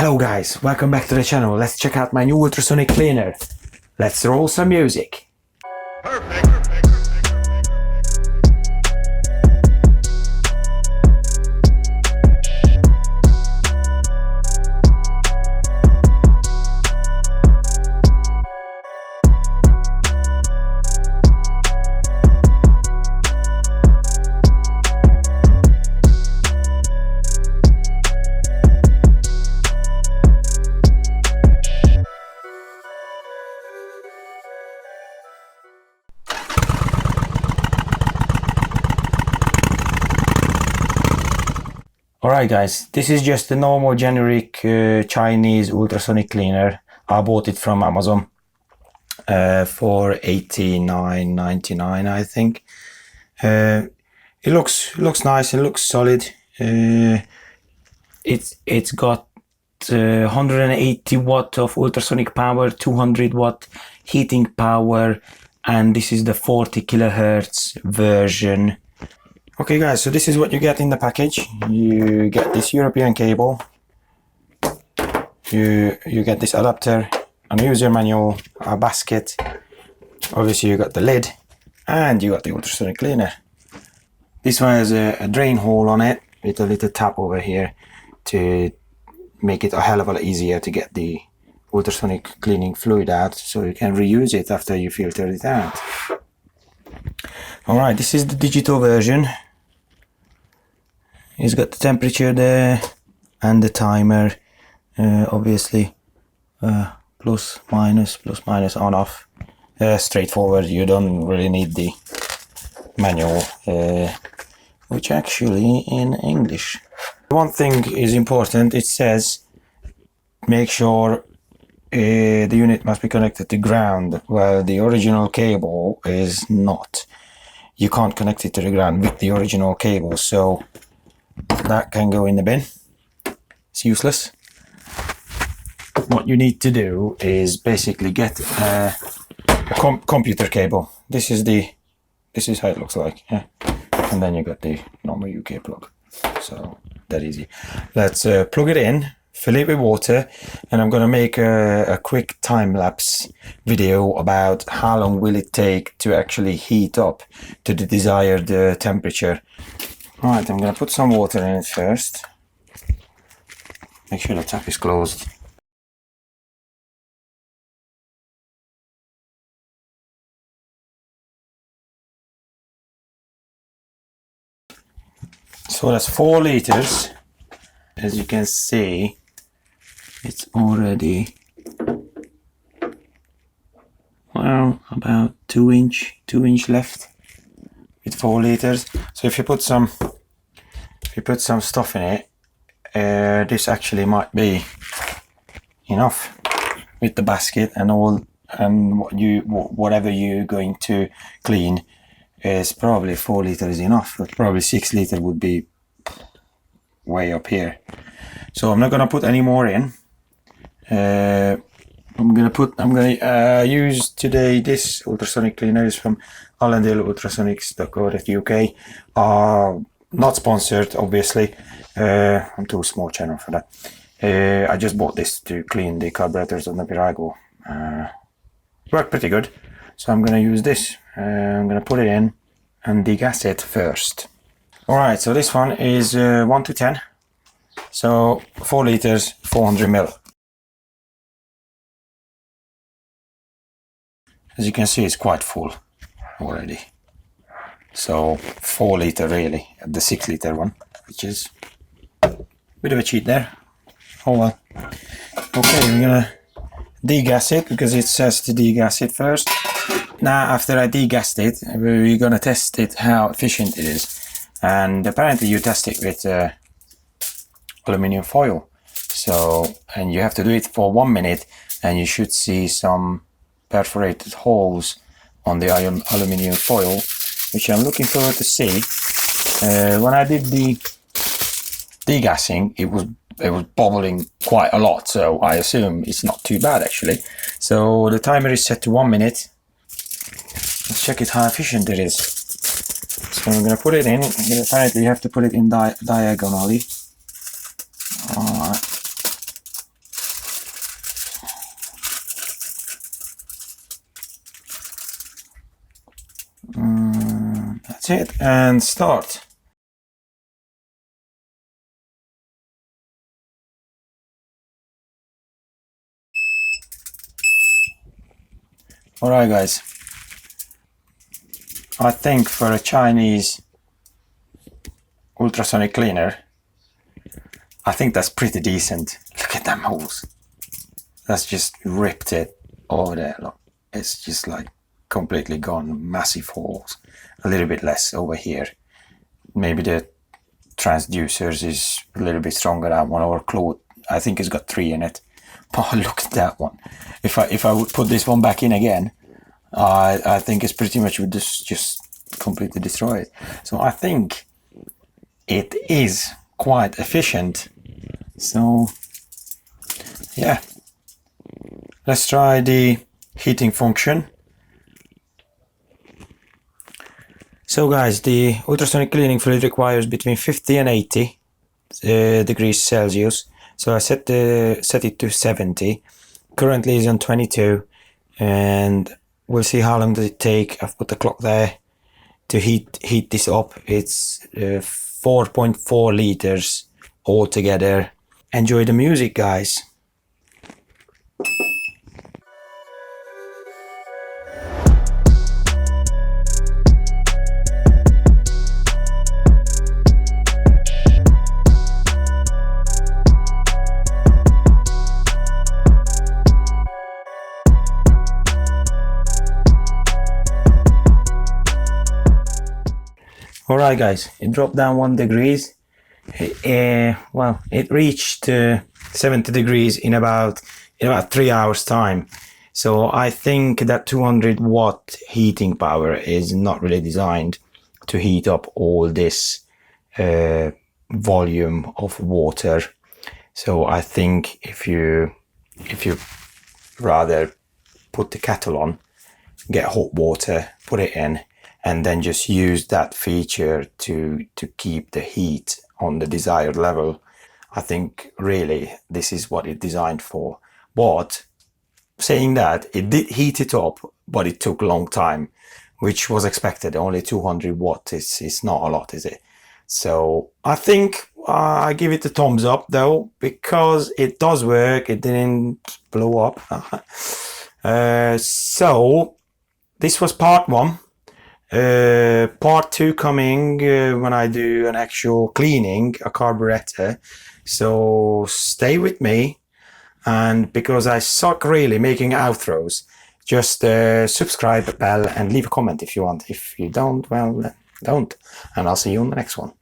Hello guys, welcome back to the channel. Let's check out my new ultrasonic cleaner. Let's roll some music. Perfect. Alright guys, this is just a normal generic Chinese ultrasonic cleaner. I bought it from Amazon for $89.99 I think. It looks nice, it looks solid. It's got 180 watt of ultrasonic power, 200 watt heating power, and this is the 40 kilohertz version. Okay guys, so this is what you get in the package. You get this European cable, you get this adapter, a user manual, a basket, obviously you got the lid, and you got the ultrasonic cleaner. This one has a drain hole on it with a little tap over here to make it a hell of a lot easier to get the ultrasonic cleaning fluid out, so you can reuse it after you filter it out. Alright, this is the digital version. It's got the temperature there and the timer, obviously plus minus on off. Straightforward, you don't really need the manual, which actually in English. One thing is important, it says make sure the unit must be connected to ground. Well, the original cable is not. You can't connect it to the ground with the original cable, so that can go in the bin. It's useless. What you need to do is basically get a computer cable. This is how it looks like, yeah. And then you got the normal UK plug. So that easy. Let's plug it in, fill it with water, and I'm gonna make a quick time-lapse video about how long will it take to actually heat up to the desired temperature. Right, I'm gonna put some water in it first. Make sure the tap is closed. So that's 4 liters. As you can see, it's already, well, about 2 inch left with 4 liters. So if you put some stuff in it, this actually might be enough with the basket and all, and whatever you're going to clean is probably 4 liters enough, but probably 6 liters would be way up here. So I'm not gonna put any more in. I'm gonna use today this ultrasonic cleaner is from ultrasonics.co.uk. Not sponsored, obviously. I'm too small channel for that. I just bought this to clean the carburetors on the Virago. Worked pretty good, so I'm gonna use this. I'm gonna put it in and degas it first. Alright, so this one is 1 to 10. So 4 liters, 400 ml. As you can see, it's quite full already. So 4 liter really, the 6 liter one, which is a bit of a cheat there. Oh well. Okay, we're gonna degas it because it says to degas it first. Now, after I degassed it, we're gonna test it how efficient it is. And apparently you test it with aluminium foil. So, and you have to do it for 1 minute, and you should see some perforated holes on the aluminium foil, which I'm looking forward to see. When I did the degassing, it was bubbling quite a lot, so I assume it's not too bad actually. So the timer is set to 1 minute. Let's check it how efficient it is. So I'm going to put it in. Apparently you have to put it in diagonally. Alright. That's it, and start. Alright guys, I think for a Chinese ultrasonic cleaner, I think that's pretty decent. Look at them holes. That's just ripped it over there. Look, it's just like completely gone. Massive holes. A little bit less over here. Maybe the transducers is a little bit stronger. That one, or cloth, I think it's got 3 in it. Oh, look at that one. If I would put this one back in again, I think it's pretty much would just completely destroy it. So I think it is quite efficient. So yeah, let's try the heating function. So guys, the ultrasonic cleaning fluid requires between 50 and 80 degrees Celsius. So I set it to 70. Currently it's on 22, and we'll see how long does it take. I've put the clock there to heat this up. It's 4.4 liters altogether. Enjoy the music, guys. Alright guys, it dropped down 1 degrees. Well, it reached 70 degrees in about 3 hours time. So I think that 200 watt heating power is not really designed to heat up all this volume of water. So I think if you rather put the kettle on, get hot water, put it in, and then just use that feature to keep the heat on the desired level. I think really this is what it's designed for. But saying that, it did heat it up, but it took a long time, which was expected. Only 200 watts is not a lot, is it? So I think I give it a thumbs up though, because it does work. It didn't blow up. So this was part 1. Part 2 coming when I do an actual cleaning, a carburetor. So stay with me, and because I suck really making outros, just subscribe, bell, and leave a comment if you want. If you don't, well, don't, and I'll see you on the next one.